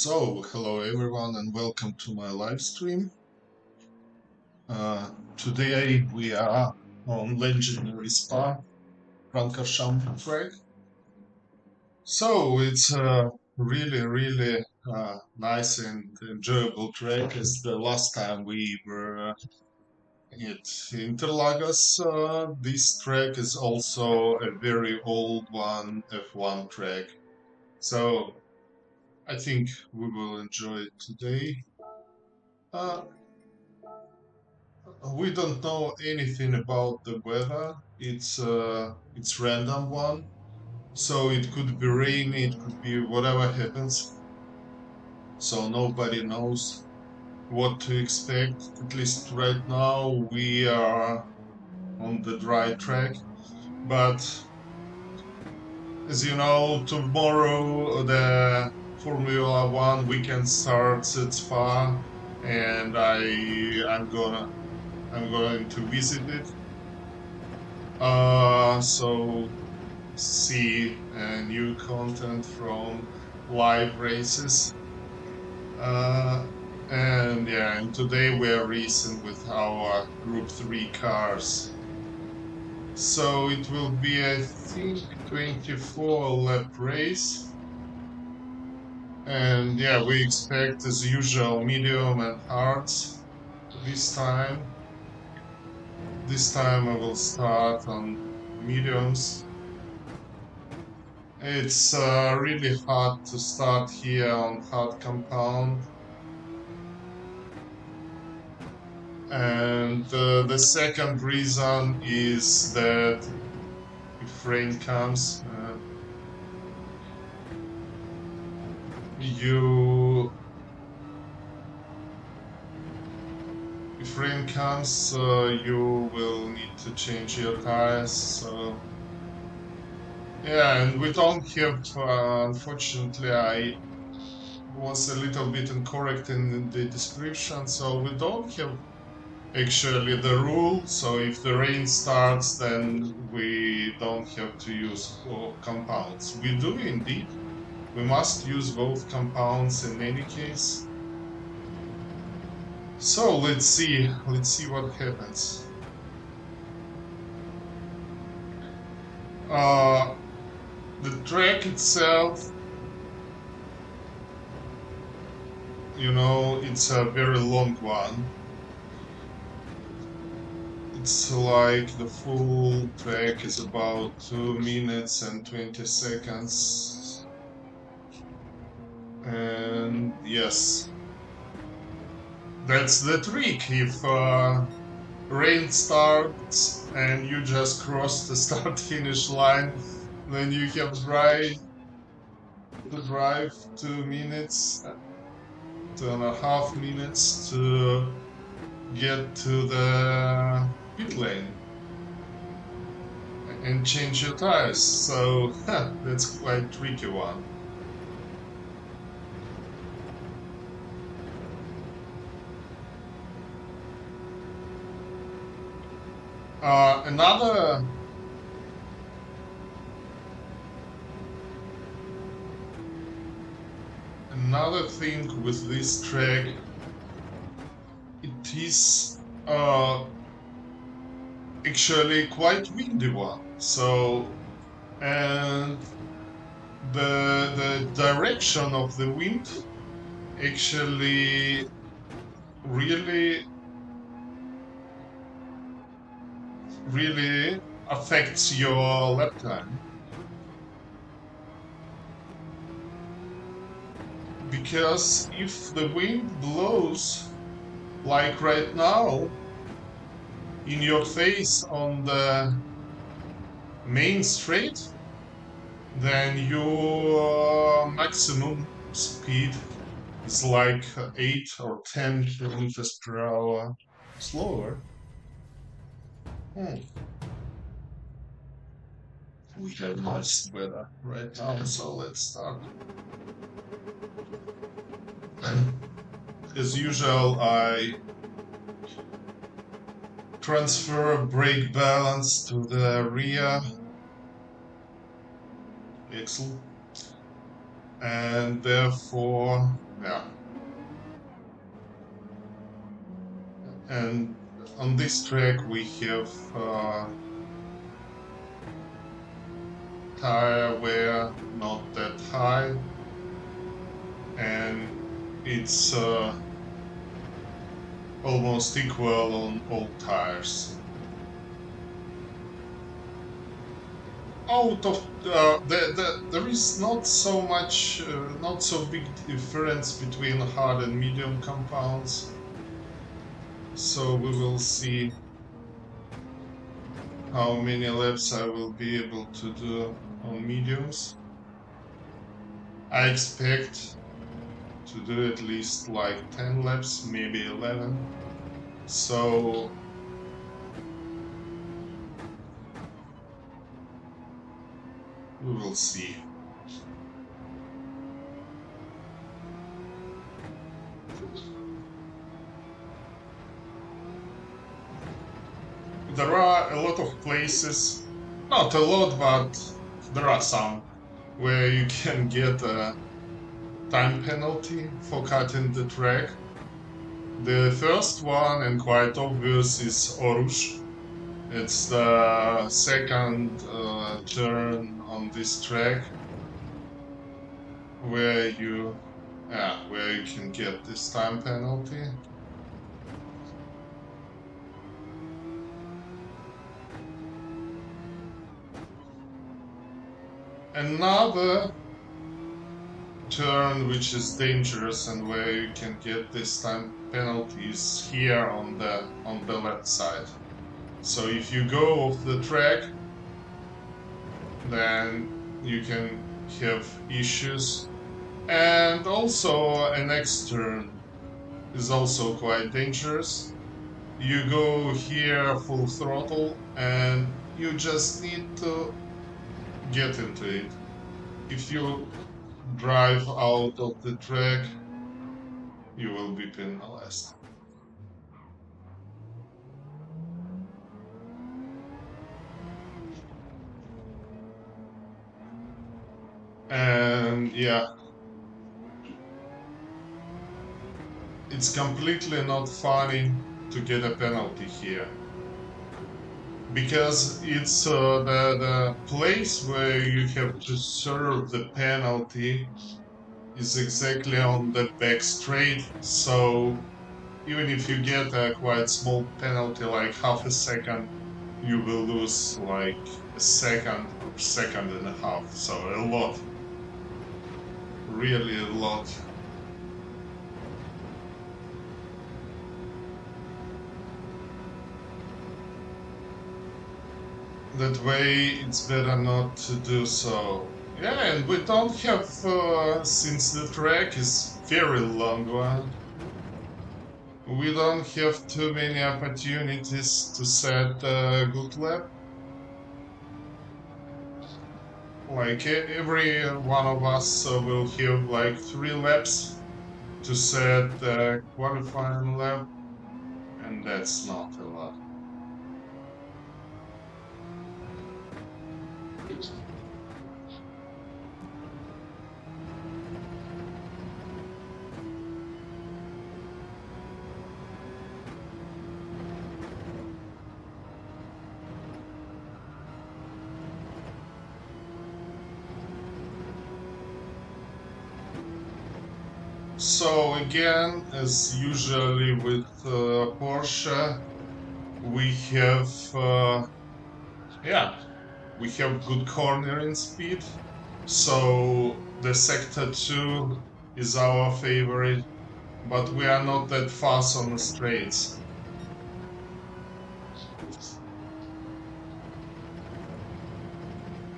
So, hello everyone and welcome to my live stream. Today we are on legendary Spa-Francorchamps track. So, it's a really nice and enjoyable track as the last time we were at Interlagos. This track is also a very old one, F1 track. So, I think we will enjoy it today. Uh, We don't know anything about the weather. It's random one, so it could be rainy, it could be whatever happens. So nobody knows what to expect. At least right now we are on the dry track. But as you know, tomorrow the Formula One weekend starts at Spa, and I'm going to visit it. So see new content from live races. Uh, and yeah, and today we are racing with our Group 3 cars. So it will be, I think, 24 lap race. And yeah, we expect as usual medium and hards this time. This time I will start on mediums. It's really hard to start here on hard compound. And the second reason is that if rain comes, you will need to change your tires. So yeah, and we don't have, unfortunately, I was a little bit incorrect in the description, so we don't have actually the rule. So if the rain starts, then we don't have to use compounds. We do indeed. We must use both compounds in any case. So let's see what happens. The track itself, it's a very long one. It's like the full track is about 2 minutes and 20 seconds. And yes, that's the trick. If rain starts and you just cross the start-finish line, then you have to drive 2 minutes, 2.5 minutes to get to the pit lane and change your tires. So that's quite tricky one. Another thing with this track, it is actually quite windy one. So, and the direction of the wind actually really affects your lap time. Because if the wind blows like right now in your face on the main straight, then your maximum speed is like 8 or 10 kilometers per hour slower. We have nice weather right now, so let's start. As usual, I transfer brake balance to the rear axle. and therefore, yeah. And on this track we have tire wear not that high, and it's almost equal on all tires. Out of there is not so much, not so big difference between hard and medium compounds. So we will see how many laps I will be able to do on mediums. I expect to do at least like 10 laps, maybe 11. So we will see. There are a lot of places, not a lot, but there are some, where you can get a time penalty for cutting the track. The first one, and quite obvious, is Orush. It's the second turn on this track where you can get this time penalty. Another turn which is dangerous and where you can get this time penalty is here on the left side. So if you go off the track, then you can have issues. And also a next turn is also quite dangerous. You go here full throttle and you just need to get into it. If you drive out of the track, you will be penalized. And yeah, it's completely not funny to get a penalty here, because it's the place where you have to serve the penalty is exactly on the back straight. So even if you get a quite small penalty, like half a second, you will lose like a second or second and a half. So a lot, really a lot. That way it's better not to do so. Yeah, and we don't have, since the track is very long one, we don't have too many opportunities to set a good lap. Like every one of us will have like 3 laps to set a qualifying lap, and that's not a lot. So again, as usually with Porsche, we have we have good cornering speed. So the sector 2 is our favorite, but we are not that fast on the straights.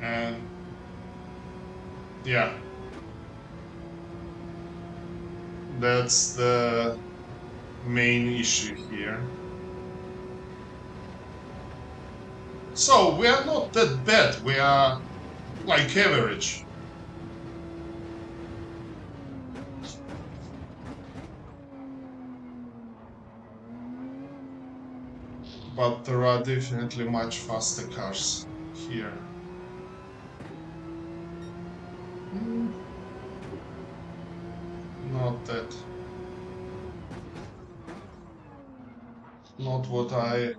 And yeah, that's the main issue here. So we are not that bad, we are like average. But there are definitely much faster cars here. not what I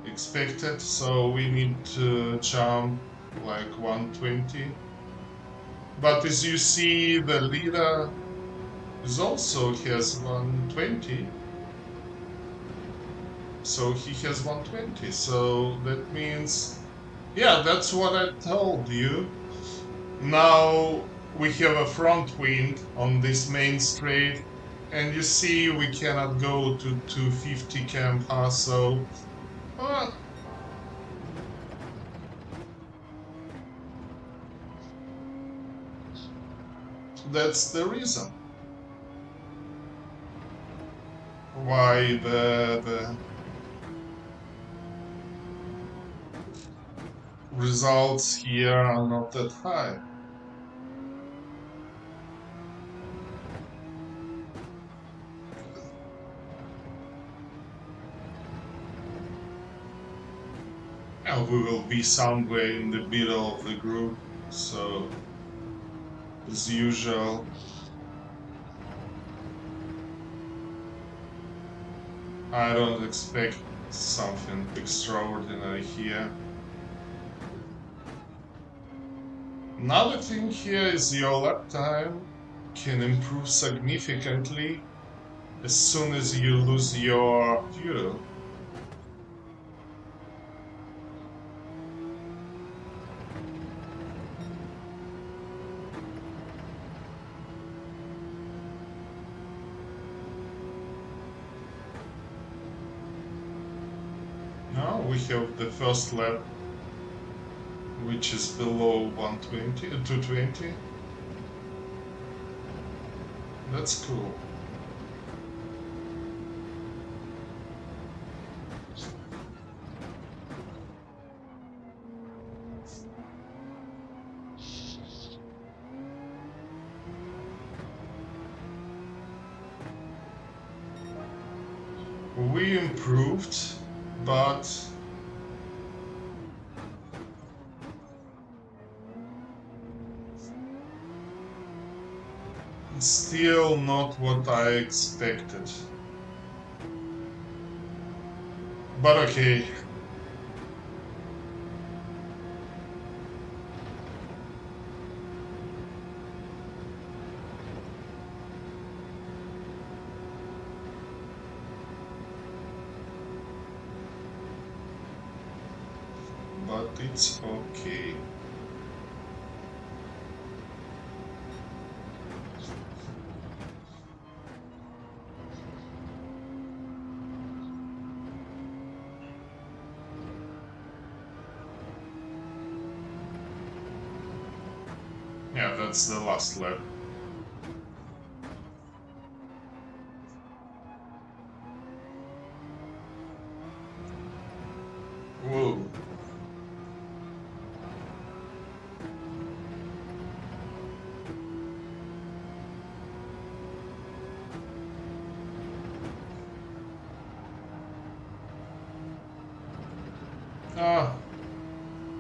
expected, so we need to jump like 120. But as you see, the leader is also has 120. So he has 120. So that means, yeah, that's what I told you. Now we have a front wind on this main straight, and you see we cannot go to 250 km/h, so that's the reason why the results here are not that high. And we will be somewhere in the middle of the group, so as usual. I don't expect something extraordinary here. Another thing here is your lap time can improve significantly as soon as you lose your fuel. Now we have the first lap, which is below 120, 220. That's cool. We improved, but still not what I expected. But okay. But it's okay. Yeah, that's the last lap. Whoa.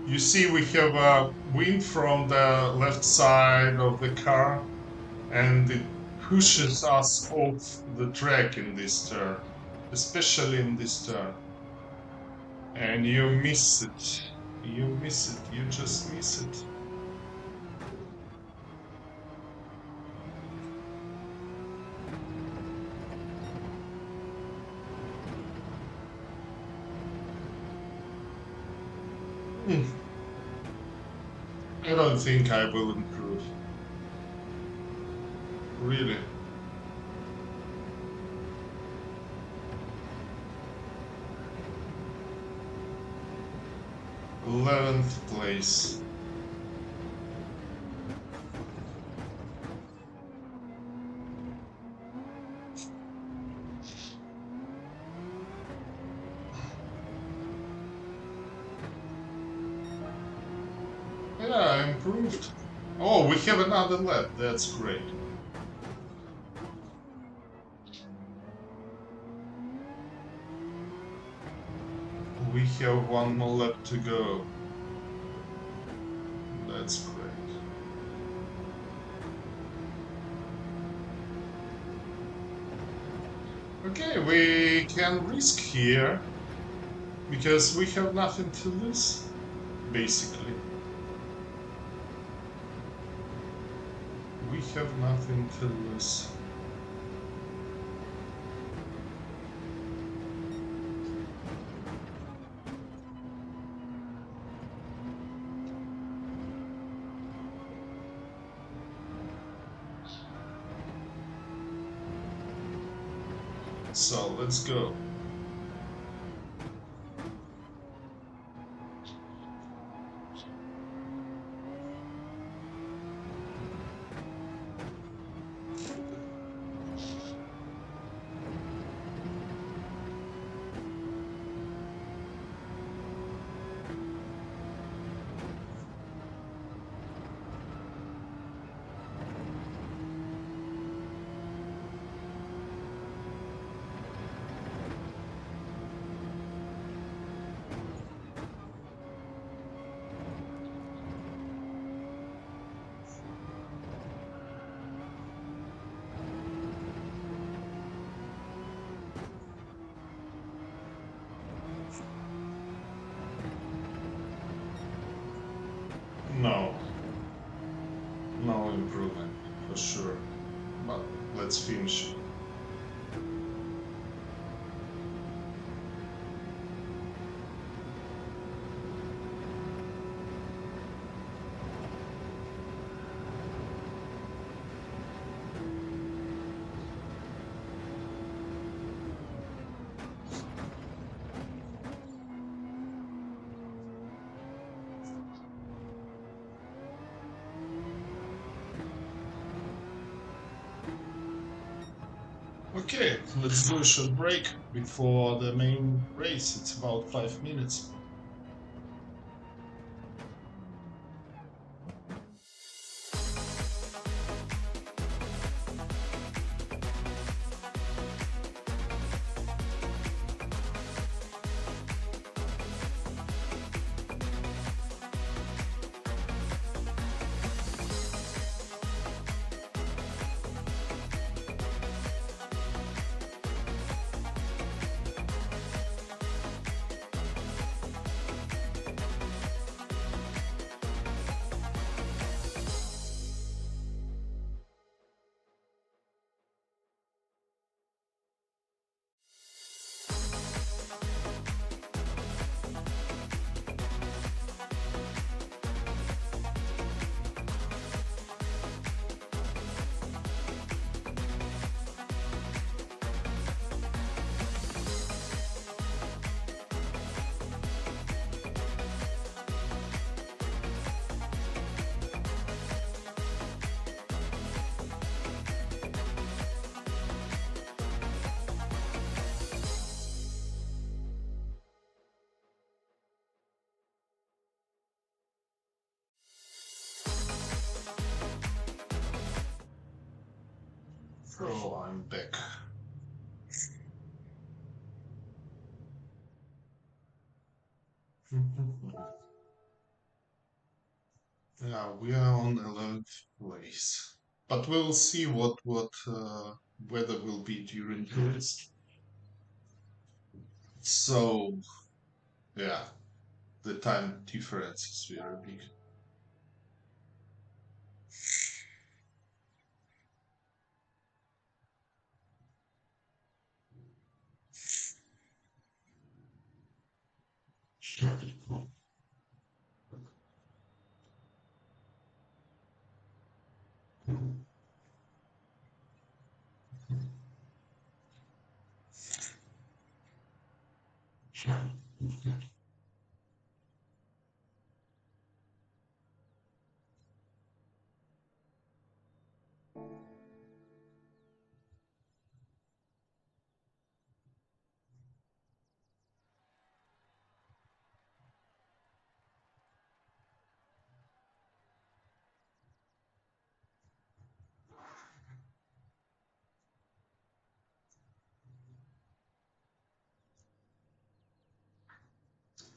You see we have a wind from the left side of the car, and it pushes us off the track in this turn, especially in this turn. And you miss it. You miss it. You just miss it. I don't think I will improve. Really. th place. Yeah, I improved. Oh, we have another lap. That's great. We have one more lap to go. That's great. Okay, we can risk here because we have nothing to lose, basically. We have nothing to lose. So let's go. No, no improvement for sure. But let's finish. Okay, let's do a short break before the main race. It's about 5 minutes. Oh, I'm back. Yeah, we are on 11th place. But we'll see what weather will be during the race. So, yeah, the time difference is very big.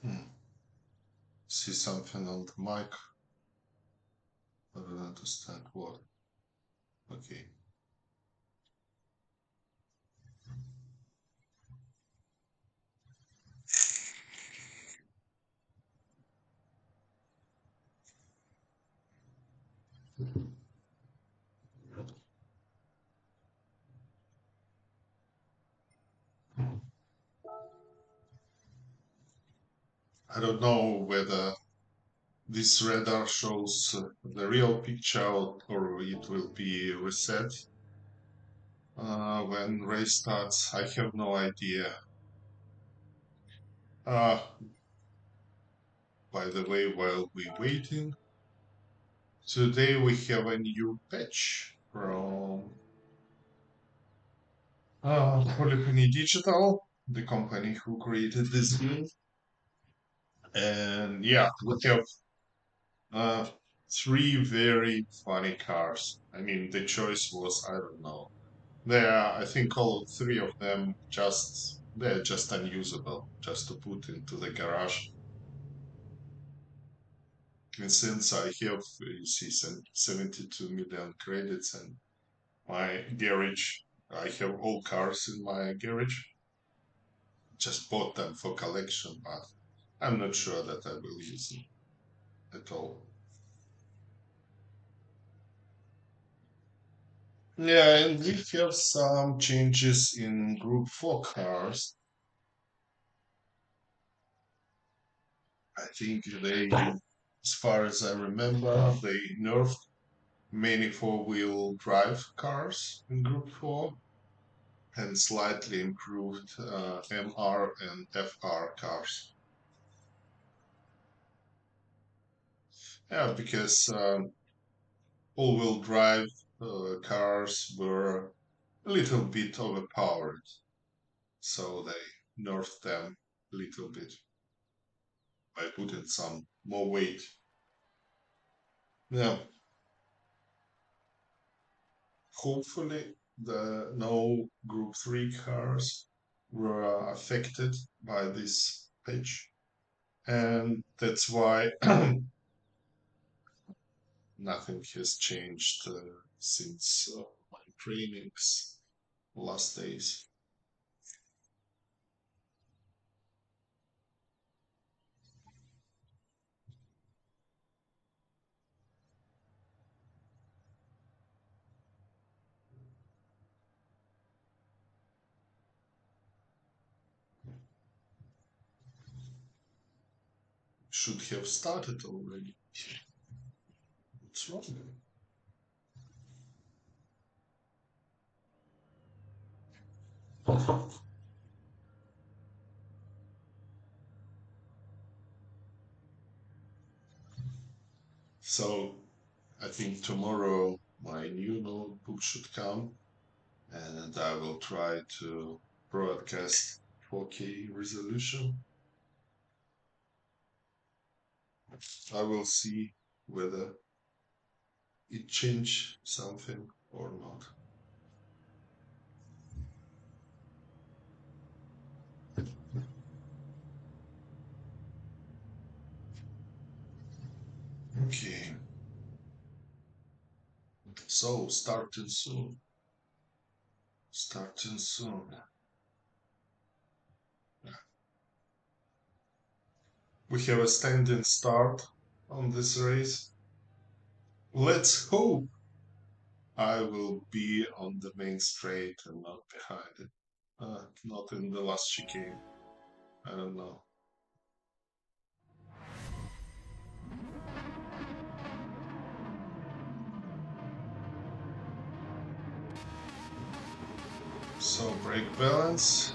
Hmm. See something on the mic. I don't understand what. Okay. I don't know whether this radar shows the real picture or it will be reset when race starts. I have no idea. Uh, by the way, while we waiting, today we have a new patch from Polyphony Digital, the company who created this game. And yeah, we have uh, three very funny cars. I mean, the choice was, I don't know. They are, I think all three of them they're just unusable, just to put into the garage. And since I have, you see, 72 million credits and my garage, I have all cars in my garage. Just bought them for collection, but I'm not sure that I will use them at all. Yeah, and we have some changes in Group 4 cars. I think as far as I remember, they nerfed many four-wheel drive cars in Group 4 and slightly improved MR and FR cars. Yeah, because all-wheel drive cars were a little bit overpowered, so they nerfed them a little bit by putting some more weight. Yeah, hopefully the no Group 3 cars were affected by this patch, and that's why nothing has changed since my trainings last days. Should have started already. What's wrong? So I think tomorrow my new notebook should come and I will try to broadcast 4K resolution. I will see whether it changed something or not. Okay, so starting soon. Starting soon. We have a standing start on this race. Let's hope I will be on the main straight and not behind it. Not in the last chicane. I don't know. So brake balance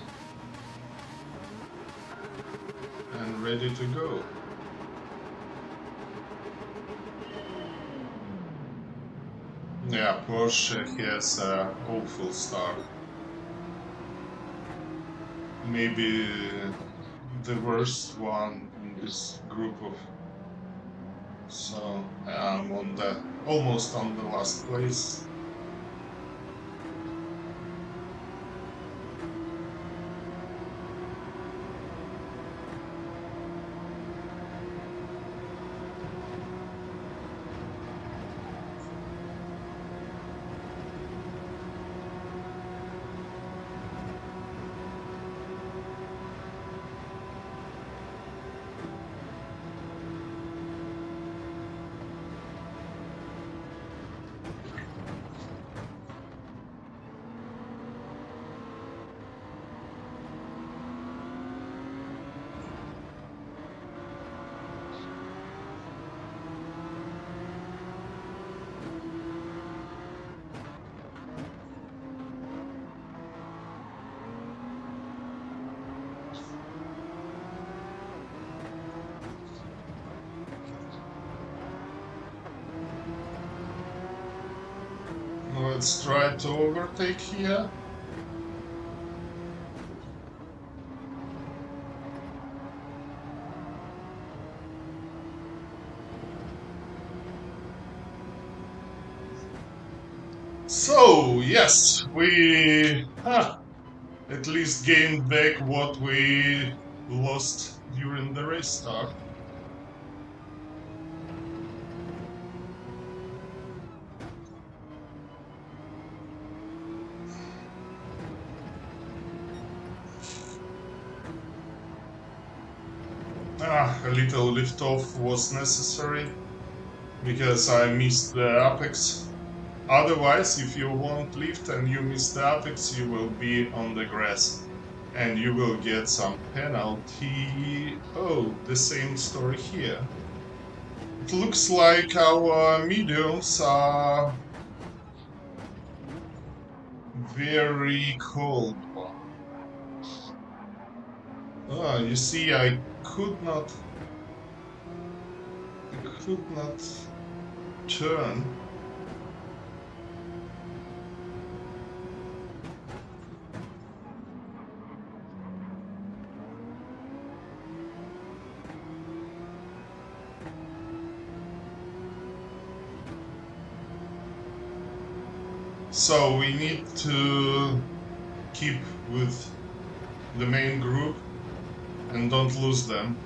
and ready to go. Yeah, Porsche has an awful start. Maybe the worst one in this group of. So I'm on the almost on the last place. Let's try to overtake here. So, yes, we at least gained back what we lost during the race start. A little lift-off was necessary because I missed the apex. Otherwise, if you won't lift and you miss the apex, you will be on the grass and you will get some penalty. Oh, the same story here. It looks like our mediums are very cold. You see, I could not turn. So we need to keep with the main group and don't lose them.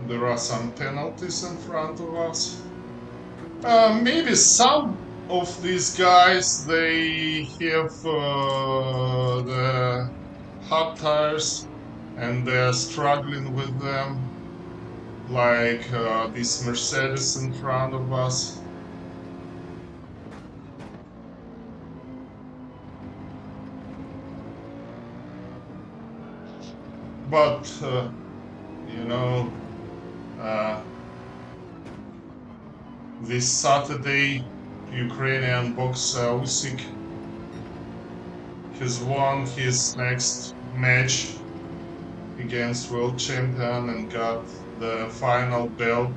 There are some penalties in front of us. Maybe some of these guys, they have the hot tires and they're struggling with them, like this Mercedes in front of us. But, you know, this Saturday, Ukrainian boxer Usyk has won his next match against world champion and got the final belt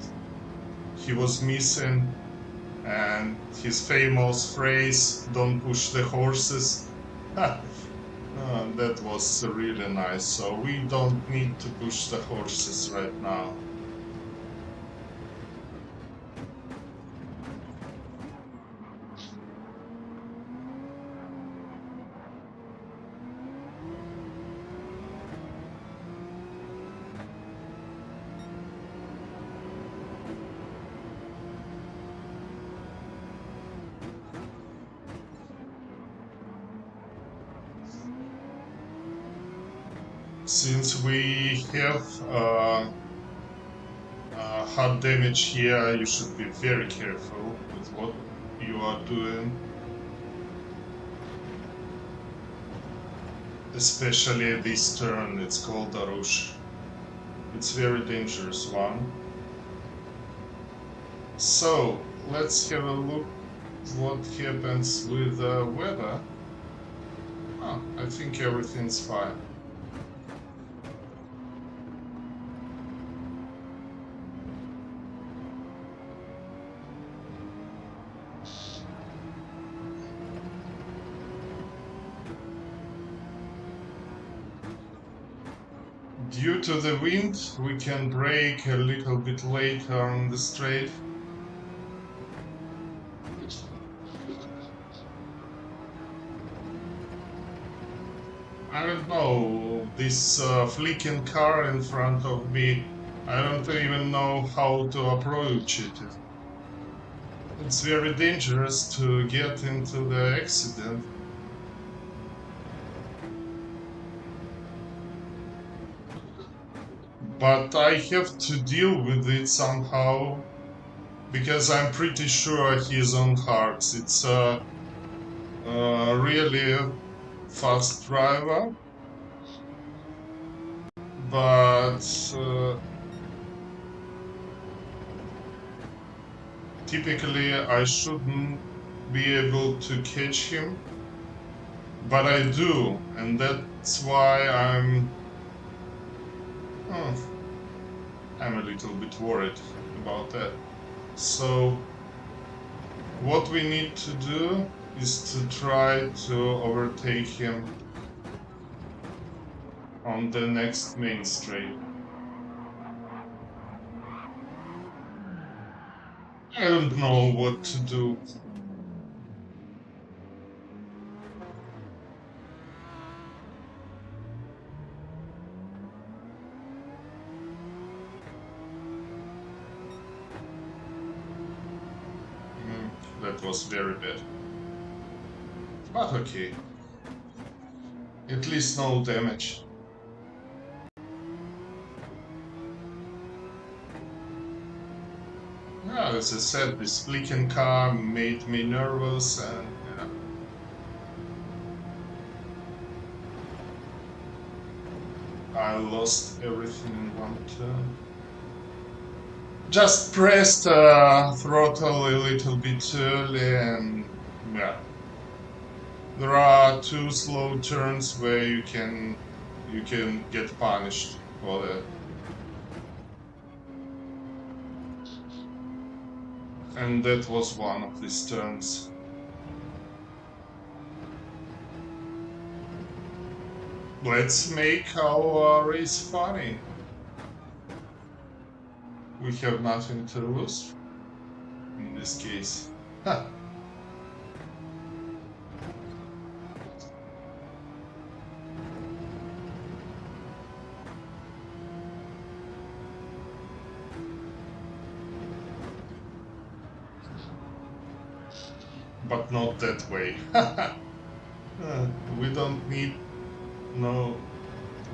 he was missing, and his famous phrase, "Don't push the horses." That was really nice. So we don't need to push the horses right now. Since we have hard damage here, you should be very careful with what you are doing. Especially this turn, it's called a rush. It's a very dangerous one. So, let's have a look what happens with the weather. Oh, I think everything's fine. Due to the wind, we can brake a little bit later on the straight. I don't know, this flicking car in front of me, I don't even know how to approach it. It's very dangerous to get into the accident. But I have to deal with it somehow because I'm pretty sure he's on hards. It's a really fast driver, but typically I shouldn't be able to catch him, but I do, and that's why I'm a little bit worried about that. So what we need to do is to try to overtake him on the next main straight. I don't know what to do. That was very bad. But okay. At least no damage. Yeah, as I said, this flicking car made me nervous and yeah. I lost everything in one turn. Just pressed throttle a little bit early and yeah. There are two slow turns where you can get punished for that. And that was one of these turns. Let's make our race funny. We have nothing to lose in this case. Huh. But not that way. We don't need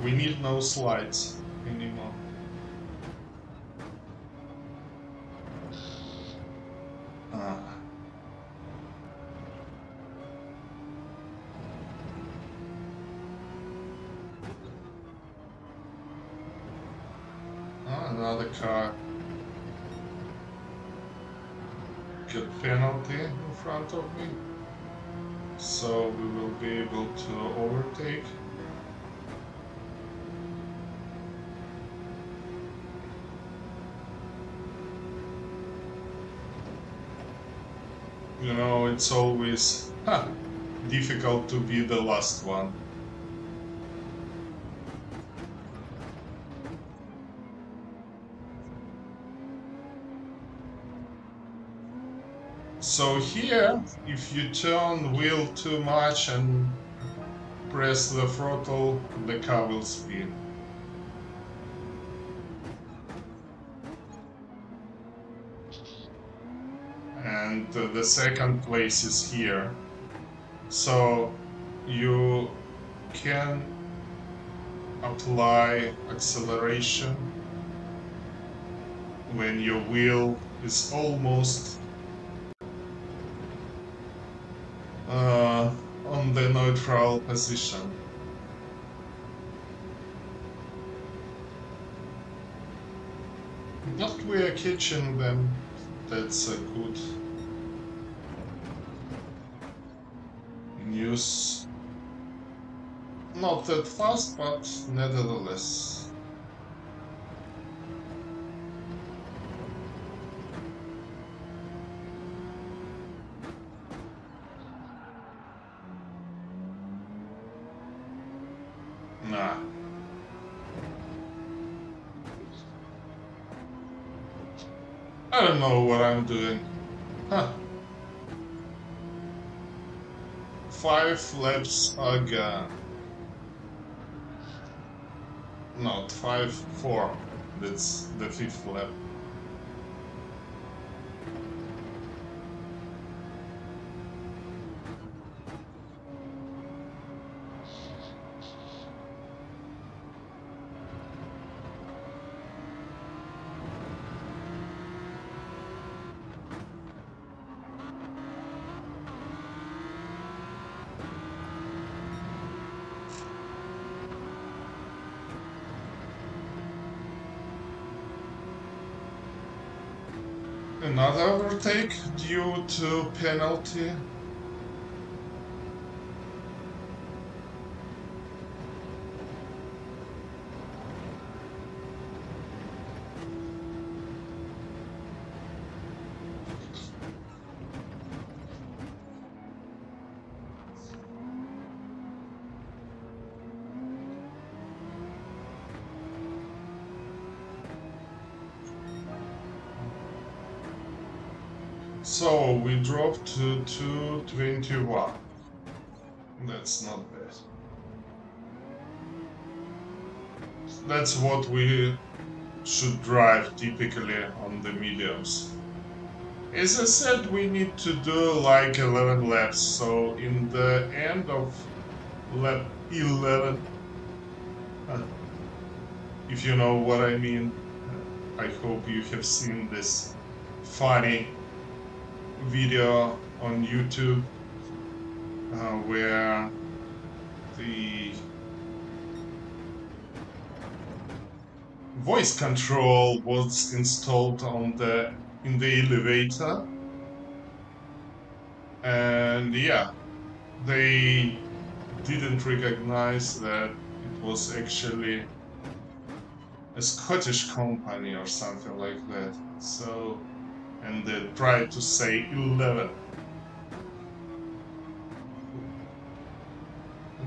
we need no slides anymore. Another car got penalty in front of me, so we will be able to overtake. You know, it's always difficult to be the last one. So here, if you turn wheel too much and press the throttle, the car will spin. And the second place is here. So you can apply acceleration when your wheel is almost on the neutral position. But we are catching them. That's a good news. Not that fast, but nevertheless. Nah. I don't know what I'm doing. Huh. 5 laps again. Not 5, 4. That's the 5th lap. Another overtake due to penalty. So we dropped to 221. That's not bad. That's what we should drive typically on the mediums. As I said, we need to do like 11 laps, so in the end of lap 11, if you know what I mean, I hope you have seen this funny video on YouTube where the voice control was installed in the elevator, and yeah, they didn't recognize that it was actually a Scottish company or something like that. So, and they tried to say 11.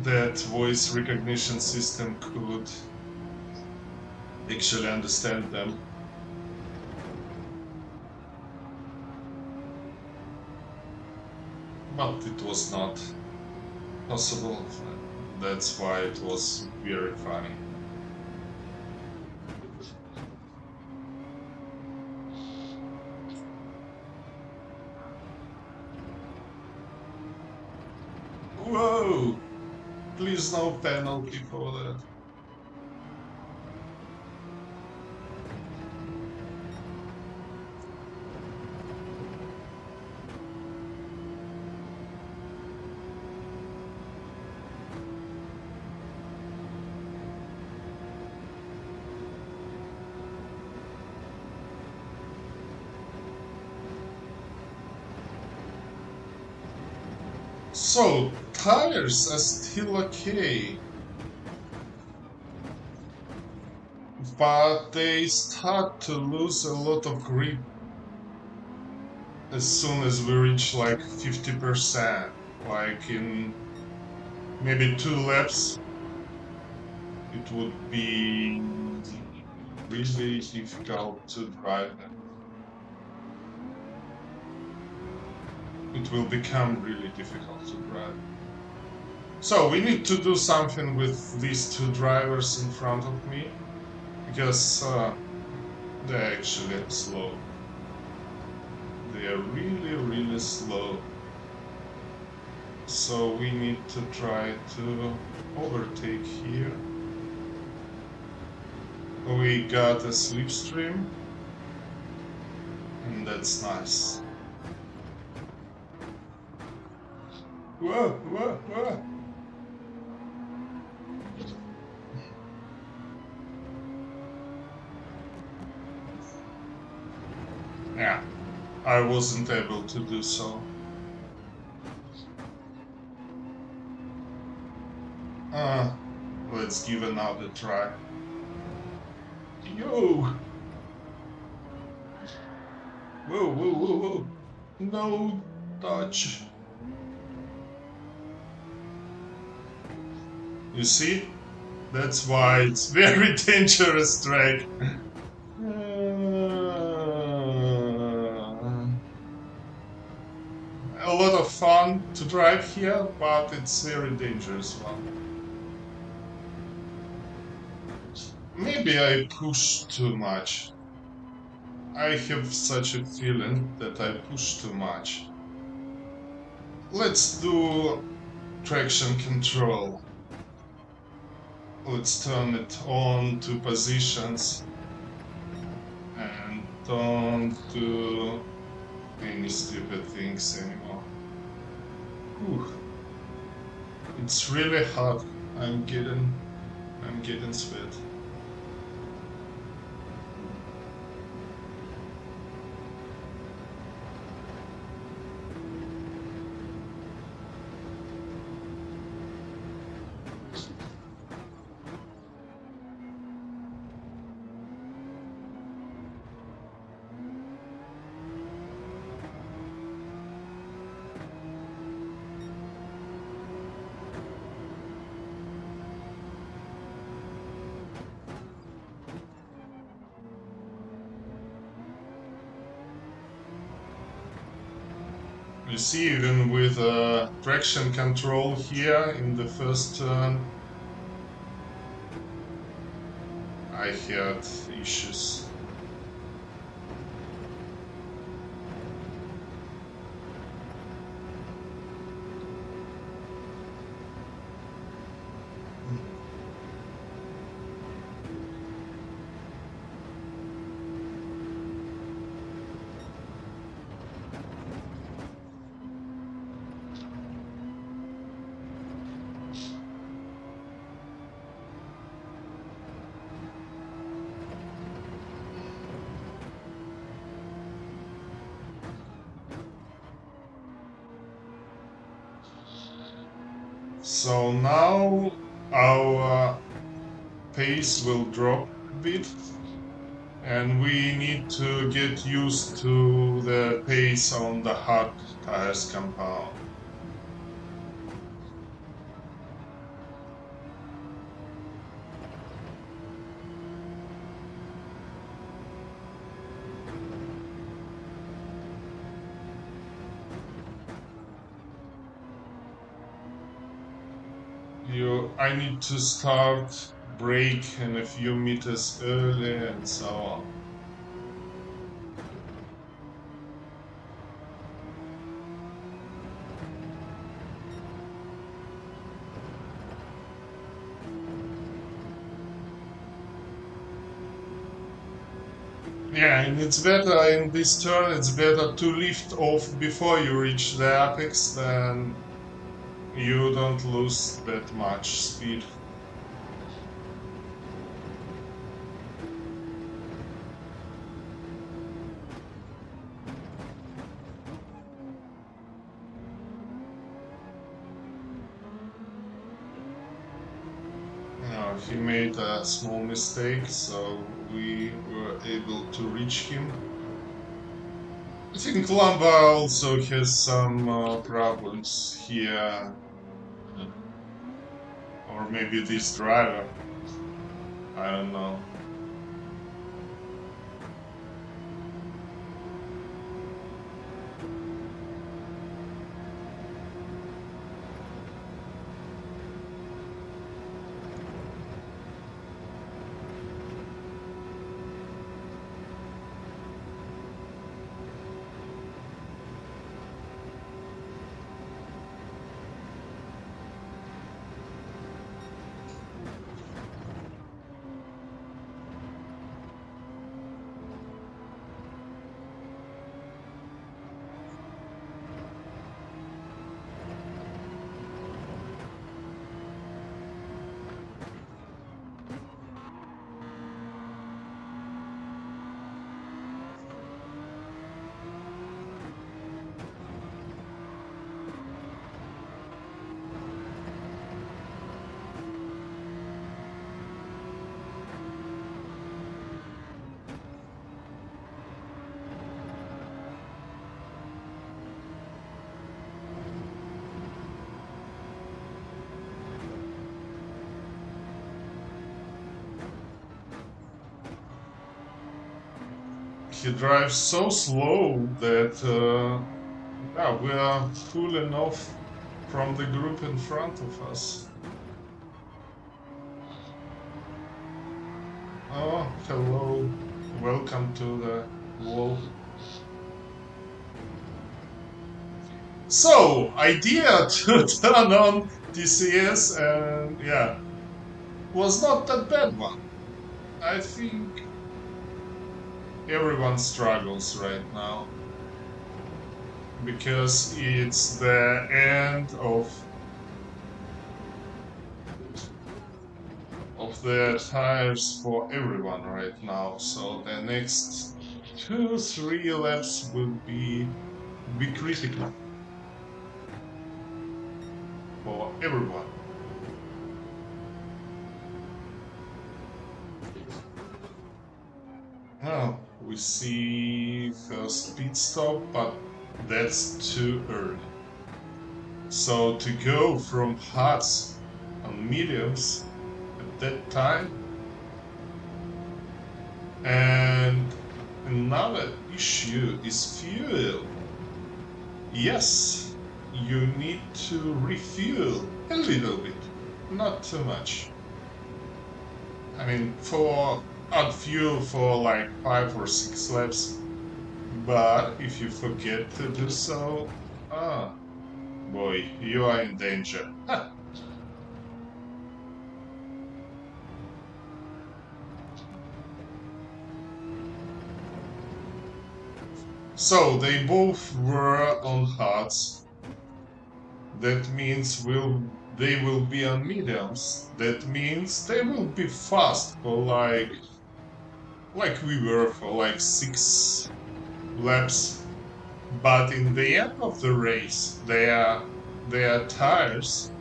That voice recognition system could actually understand them. But it was not possible. That's why it was very funny. Whoa! Please no penalty for that. So, tires are still okay, but they start to lose a lot of grip as soon as we reach like 50%, like in maybe 2 laps. It would be really difficult to drive them. It will become really difficult to drive. So we need to do something with these two drivers in front of me, because they're actually slow. They are really, really slow. So we need to try to overtake here. We got a slipstream, and that's nice. Whoa, whoa, whoa! Yeah, I wasn't able to do so. Let's give another try. Yo! Whoa, whoa, whoa, whoa! No touch. You see? That's why it's very dangerous track. A lot of fun to drive here, but it's a very dangerous one. Maybe I pushed too much. I have such a feeling that I pushed too much. Let's do traction control. Let's turn it on to positions and don't do any stupid things anymore. Whew. It's really hot. I'm getting sweat. You see, even with traction control here in the first turn, I had issues. So now our pace will drop a bit, and we need to get used to the pace on the hard tires compound. I need to start brake and a few meters early and so on. Yeah, and it's better in this turn, it's better to lift off before you reach the apex, then you don't lose that much speed. He made a small mistake, so we were able to reach him. I think Lamba also has some problems here. Or maybe this driver. I don't know. He drives so slow that yeah, we are cooling off from the group in front of us. Oh, hello. Welcome to the wall. So, idea to turn on TCS and yeah, was not that bad one. I think everyone struggles right now because it's the end of the tires for everyone right now. So the next 2-3 laps will be critical for everyone. Now we see first pit stop, but that's too early. So to go from hards and mediums at that time, and another issue is fuel. Yes, you need to refuel a little bit, not too much. I mean, for add fuel for like 5 or 6 laps, but if you forget to do so, ah, boy, you are in danger. So they both were on hards. That means they will be on mediums. That means they will be fast for like we were for like 6 laps. But in the end of the race, their tires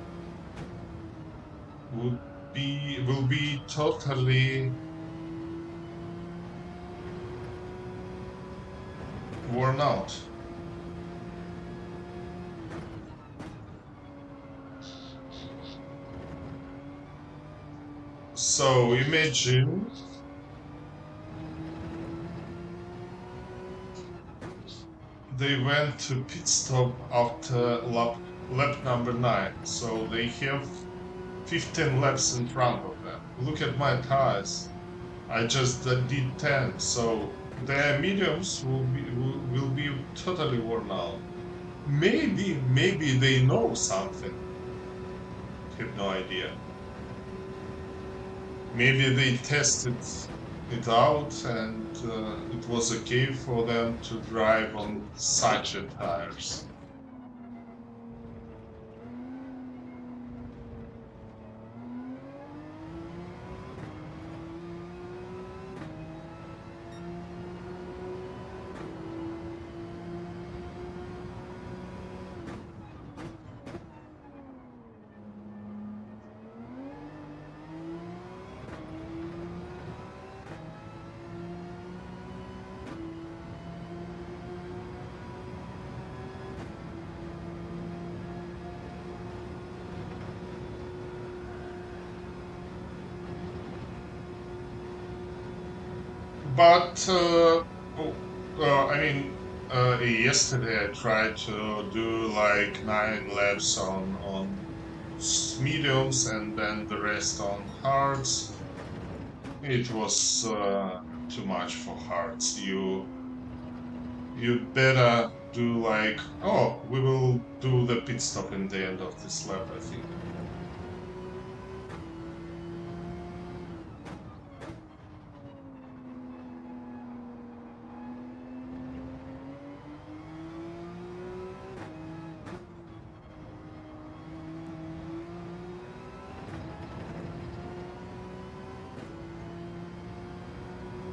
will be totally worn out. So imagine they went to pit stop after lap number 9, so they have 15 laps in front of them. Look at my tires. I just did 10, so their mediums will be totally worn out. Maybe they know something. Have no idea. Maybe they tested it out and it was okay for them to drive on such a tires. But yesterday I tried to do like 9 laps on mediums and then the rest on hards. It was too much for hards. You better do like, oh, we will do the pit stop in the end of this lap, I think.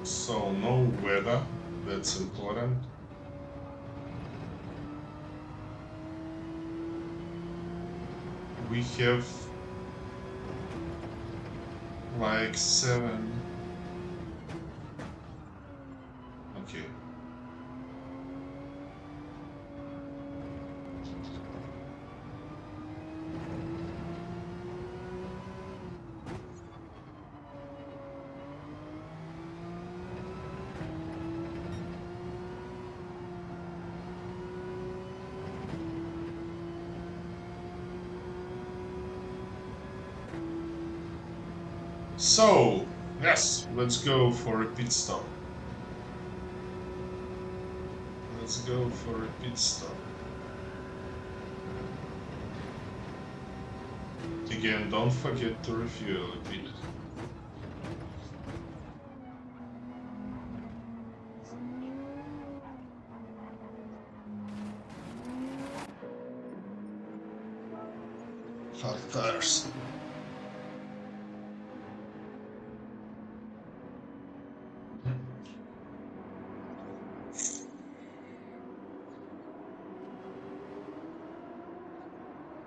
So no weather, that's important. We have like 7. Okay. So, yes, let's go for a pit stop. Let's go for a pit stop. Again, don't forget to refuel a bit. Hot tires.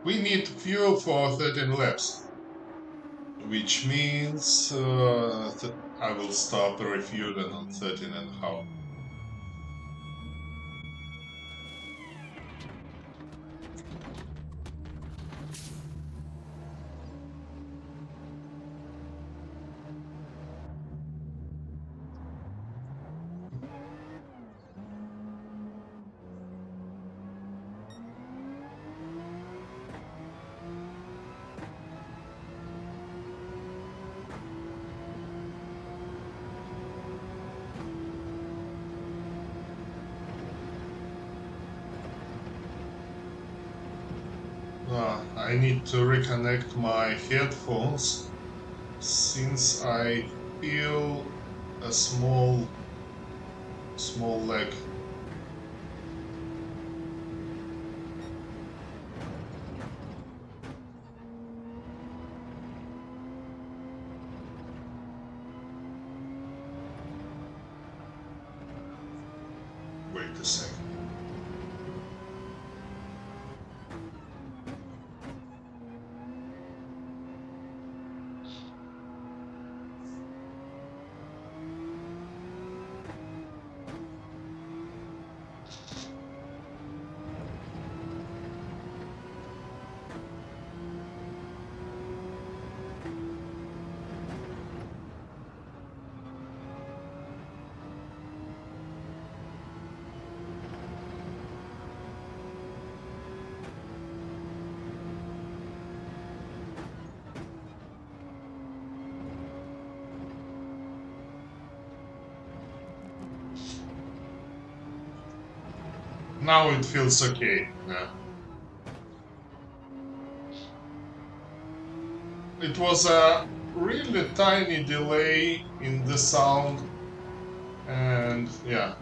We need fuel for 13 laps, which means I will stop refueling on 13 and a half. I need to reconnect my headphones since I feel a small lag. Wait a second. Now it feels okay. Yeah. It was a really tiny delay in the sound, and yeah.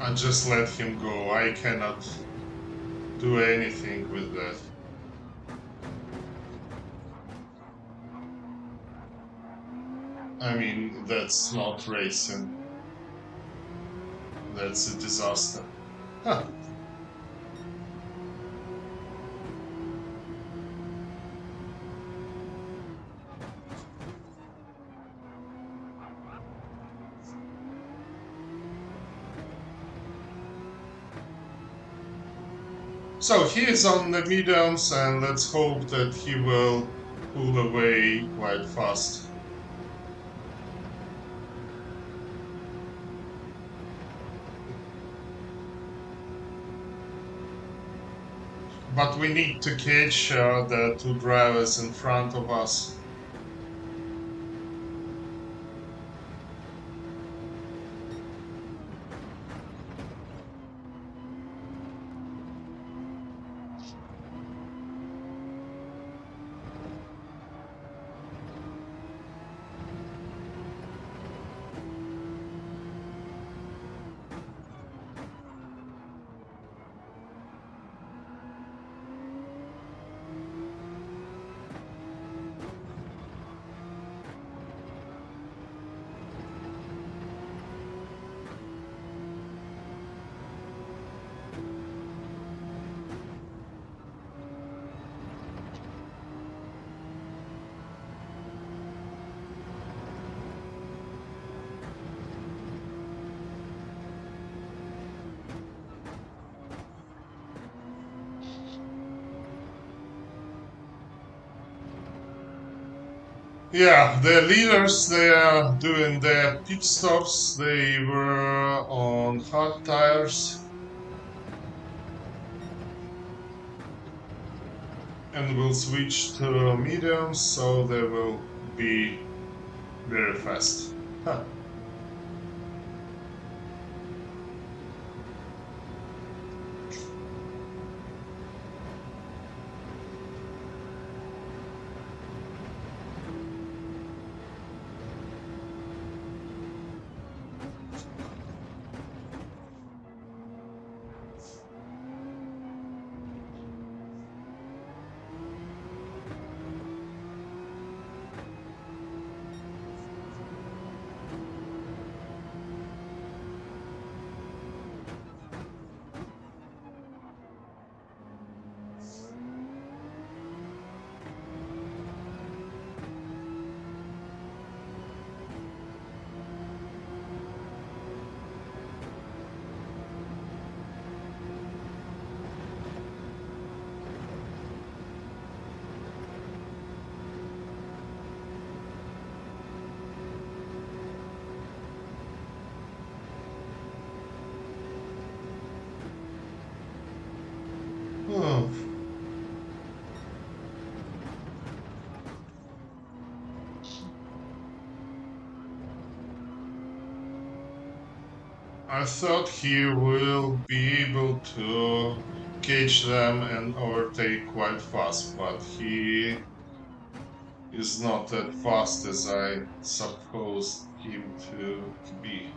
I just let him go. I cannot do anything with that. I mean, that's not racing. That's a disaster. Huh. So he is on the mediums, and let's hope that he will pull away quite fast. But we need to catch the two drivers in front of us. Yeah, the leaders, they are doing their pit stops. They were on hard tires and will switch to mediums, so they will be very fast. Huh. I thought he will be able to catch them and overtake quite fast, but he is not that fast as I supposed him to be.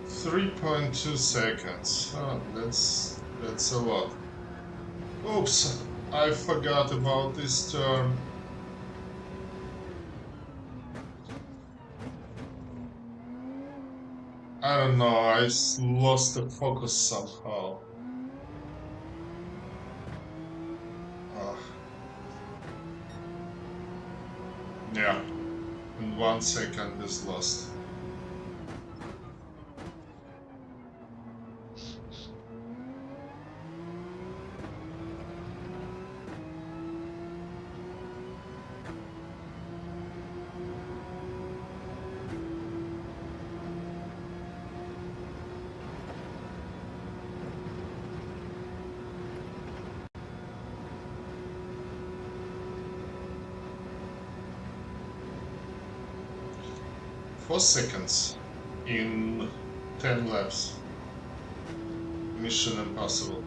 3.2 seconds. Oh, that's a lot. Oops, I forgot about this turn. I don't know, I lost the focus somehow. Ah. Yeah, and 1 second is lost. Four seconds in 10 laps. Mission impossible.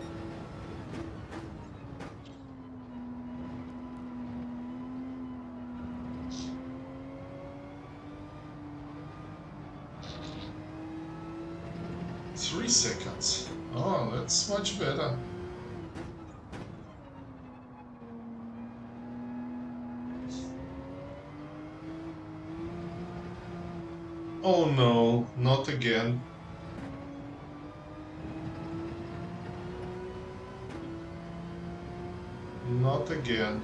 Three seconds. Oh, that's much better. Oh no, not again. Not again.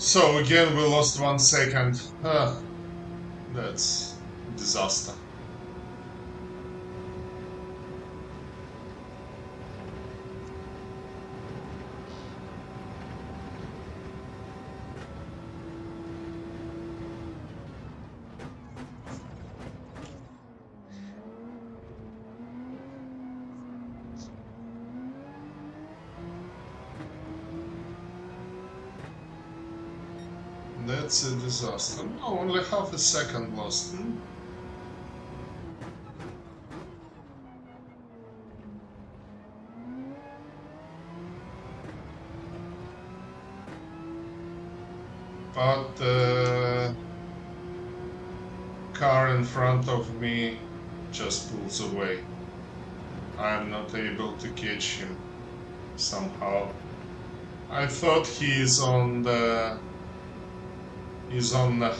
So again we lost 1 second. That's a disaster. That's a disaster. No, only half a second lost. But the car in front of me just pulls away. I'm not able to catch him somehow. I thought he's on the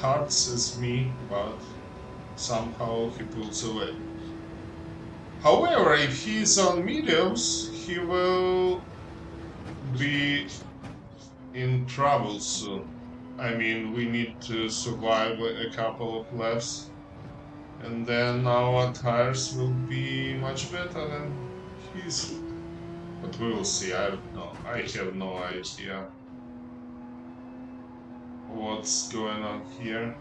hards as me, but somehow he pulls away. However, if he's on mediums, he will be in trouble soon. I mean, we need to survive a couple of laps, and then our tires will be much better than his. But we will see. I don't know. I have no idea what's going on here.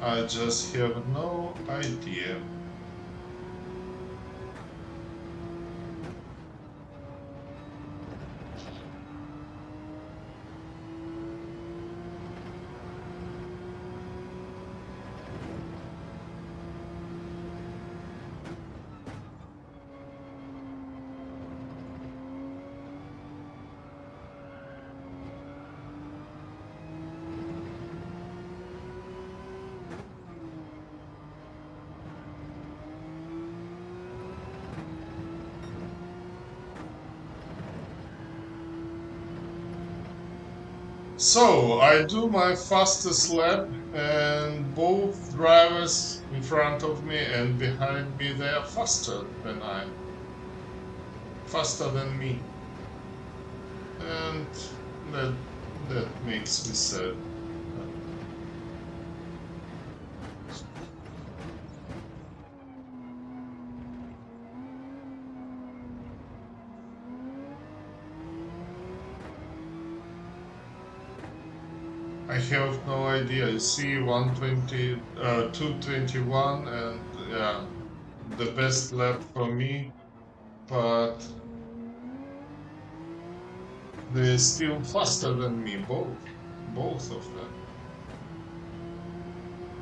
I just have no idea. So I do my fastest lap, and both drivers in front of me and behind me, they are faster than me, and that that makes me sad. I have no idea. You see, 120, 221, and yeah, the best lap for me, but they're still faster than me, both of them.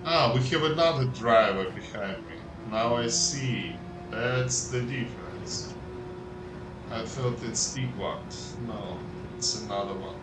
Ah, we have another driver behind me. Now I see. That's the difference. I thought it's Stigwat. No, it's another one.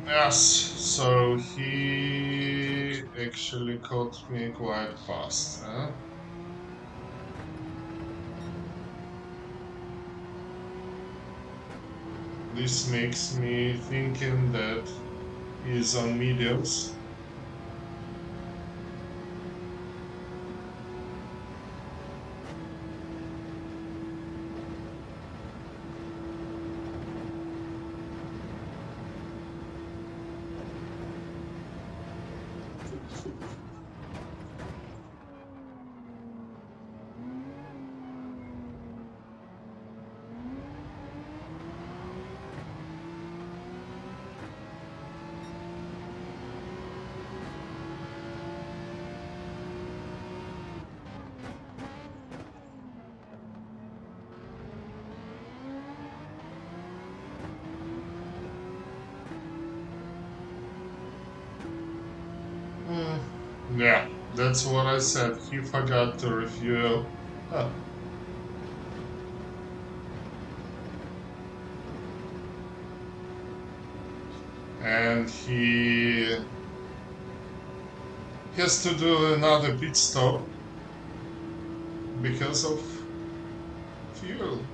Yes, so he actually caught me quite fast, huh? This makes me thinking that he's on mediums. Yeah, that's what I said. He forgot to refuel. Huh. And he has to do another pit stop because of fuel.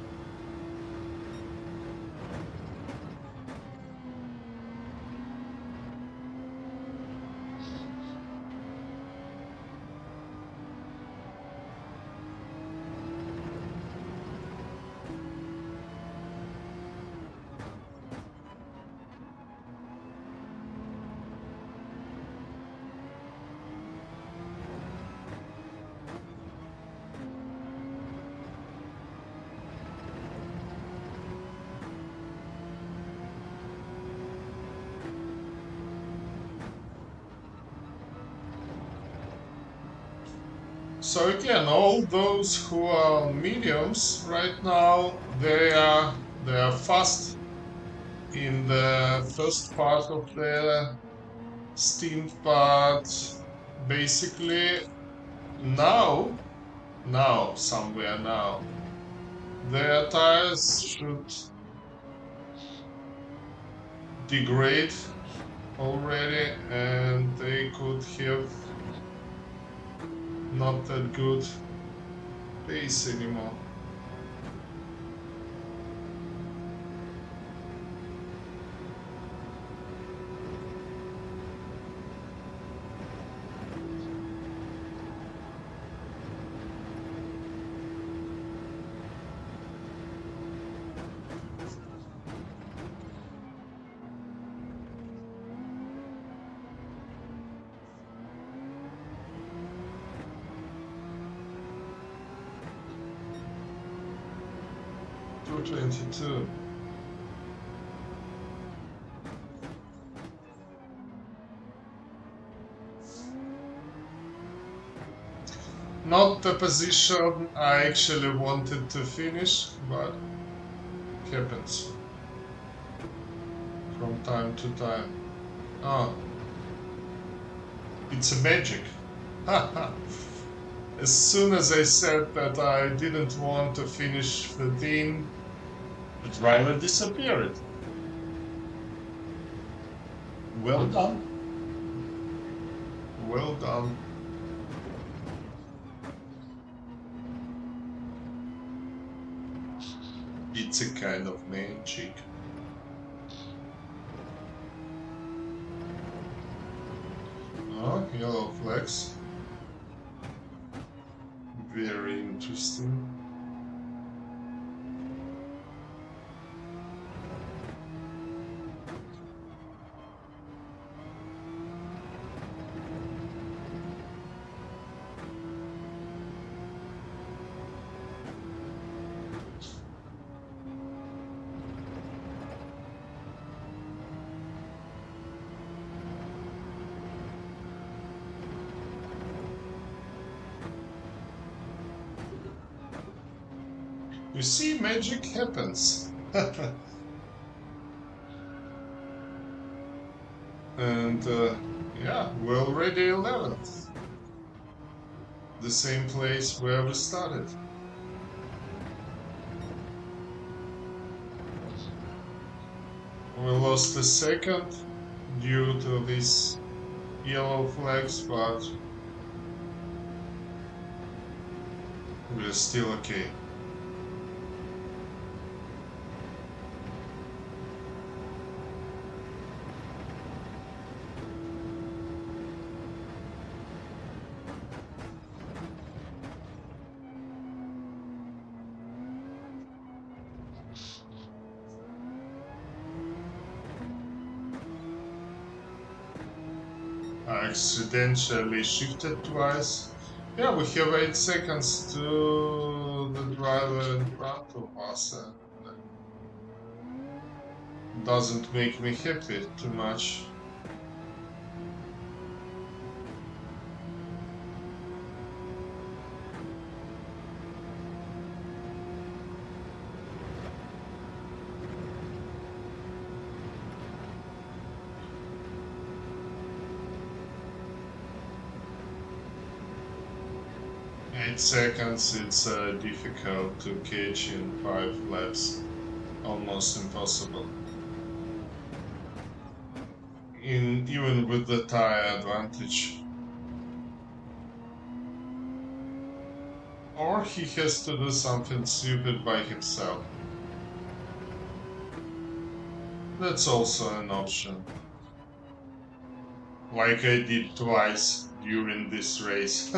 So again, all those who are on mediums right now, they are They are fast in the first part of the stint, but basically now, somewhere now, their tires should degrade already, and they could have not that good pace anymore. Two 22. Not the position I actually wanted to finish, but it happens from time to time. Ah, it's a magic. As soon as I said that I didn't want to finish the team, the driver disappeared. Well done. Well done. It's a kind of magic. Oh, yellow flags. Very interesting. You see, magic happens. And yeah, we're already 11th. The same place where we started. We lost a second due to these yellow flags, but we're still okay. I accidentally shifted twice. Yeah, we have 8 seconds to the driver in front of us. Doesn't make me happy too much. Eight seconds, it's difficult to catch in 5 laps. Almost impossible. Even with the tire advantage. Or he has to do something stupid by himself. That's also an option. Like I did twice during this race.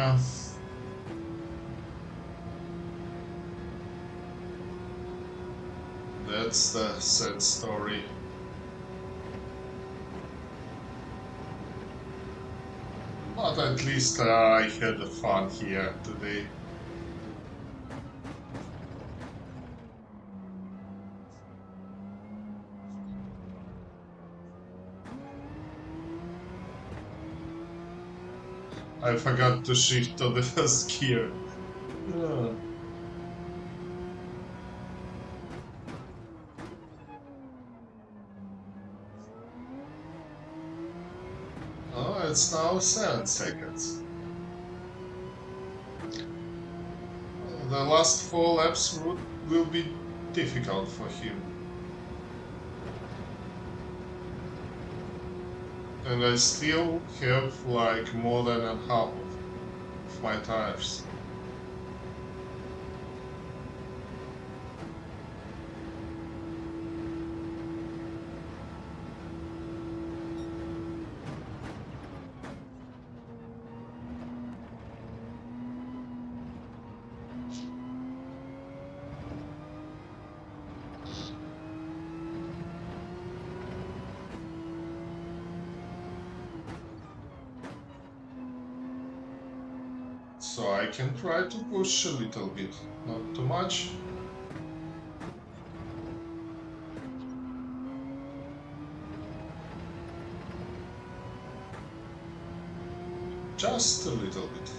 Yeah. That's the sad story. But at least I had fun here today. I forgot to shift to the first gear. Yeah. Oh, it's now 7 seconds. The last 4 laps will be difficult for him. And I still have like more than a half of my tires. So I can try to push a little bit, not too much. Just a little bit.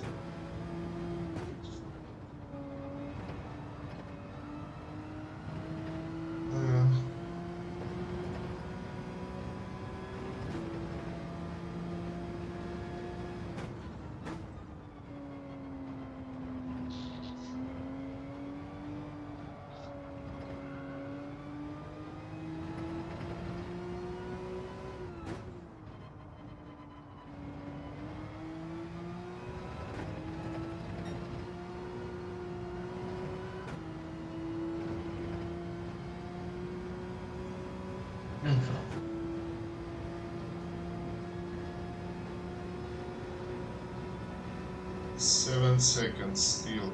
Seven seconds still.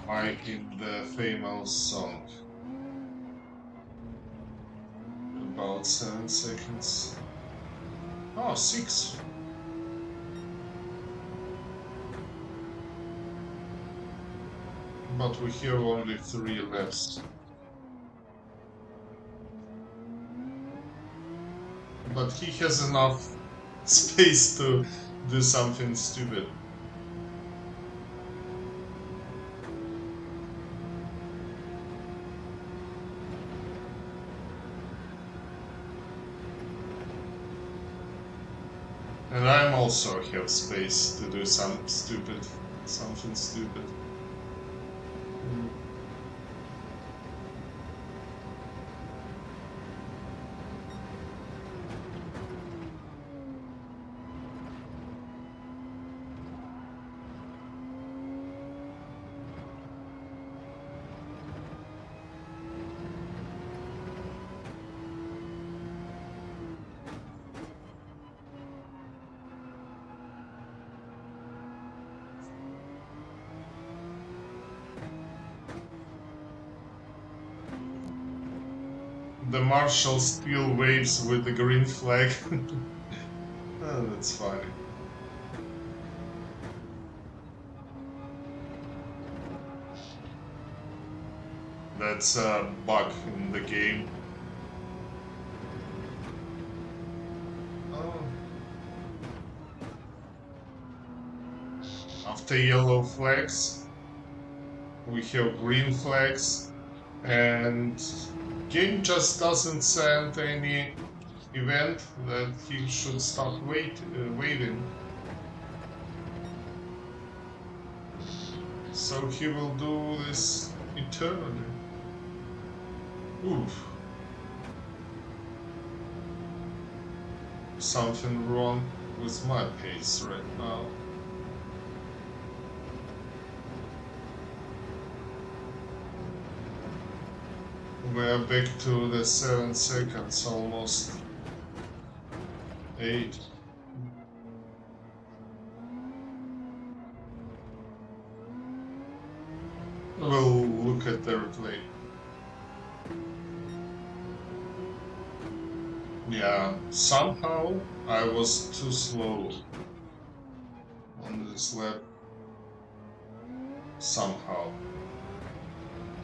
Like in the famous song. About 7 seconds. Oh, 6. But we have only 3 laps. But he has enough space to do something stupid. And I also have space to do something stupid. The marshal still waves with the green flag. Oh, that's funny. That's a bug in the game. Oh. After yellow flags, we have green flags, and game just doesn't send any event that he should start waving. So he will do this eternally. Oof. Something wrong with my pace right now. we're back to the 7 seconds, almost 8. We'll look at the replay. Yeah, somehow I was too slow on this lap. Somehow.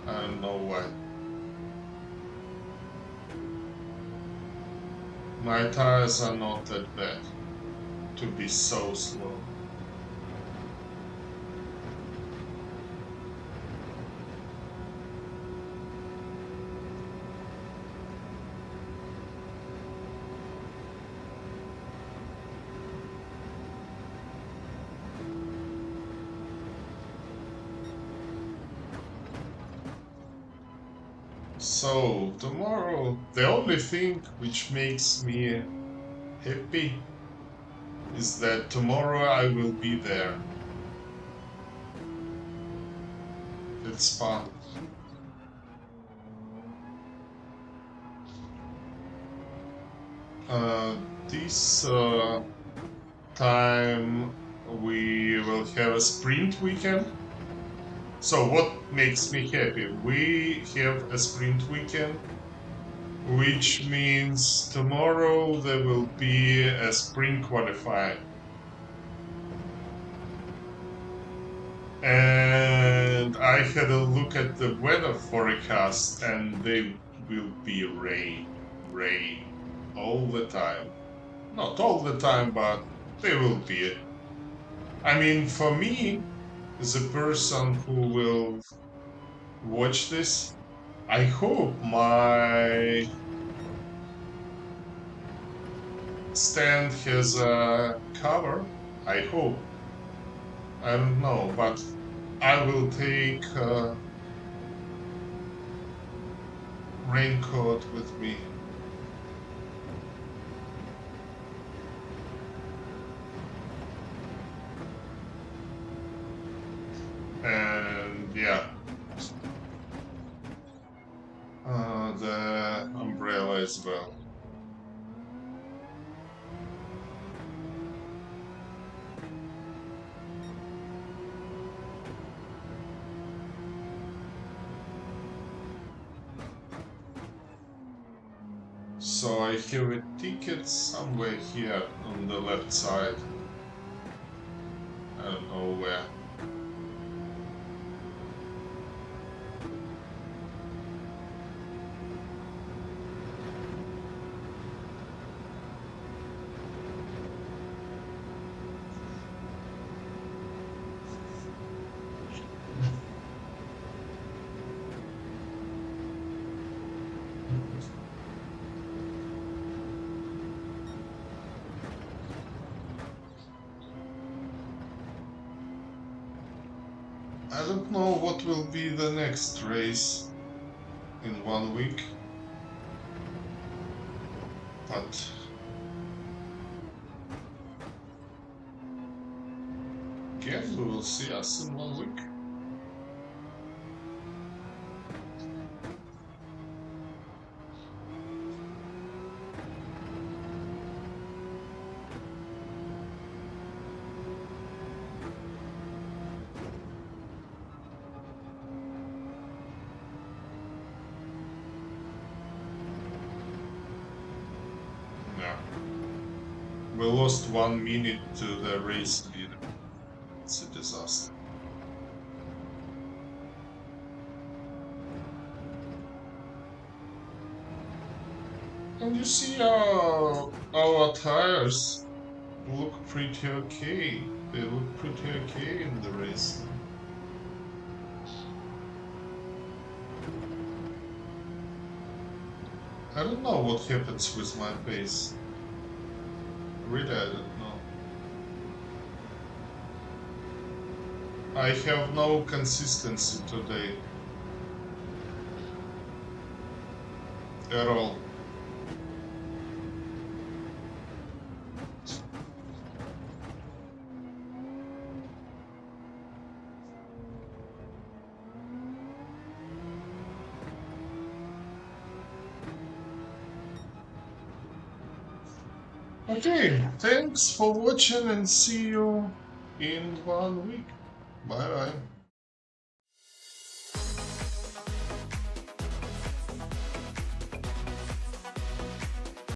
I don't know why. My tires are not that bad to be so slow. So, tomorrow, the only thing which makes me happy is that tomorrow I will be there. It's fun. This time we will have a sprint weekend. So what makes me happy? We have a sprint weekend, which means tomorrow there will be a sprint qualifying. And I had a look at the weather forecast and there will be rain all the time. Not all the time, but there will be. I mean, for me, as a person who will watch this, I hope my stand has a cover. I hope. I don't know, but I will take a raincoat with me. And yeah, the umbrella as well. So I have a ticket somewhere here on the left side. I don't know where. I don't know what will be the next race in 1 week, but again, we will see us in 1 week. Yeah. We lost 1 minute to the race leader. It's a disaster. And you see our tires look pretty okay. They look pretty okay in the race. I don't know what happens with my pace. Really, I don't know. I have no consistency today. At all. Okay, thanks for watching and see you in 1 week. Bye bye.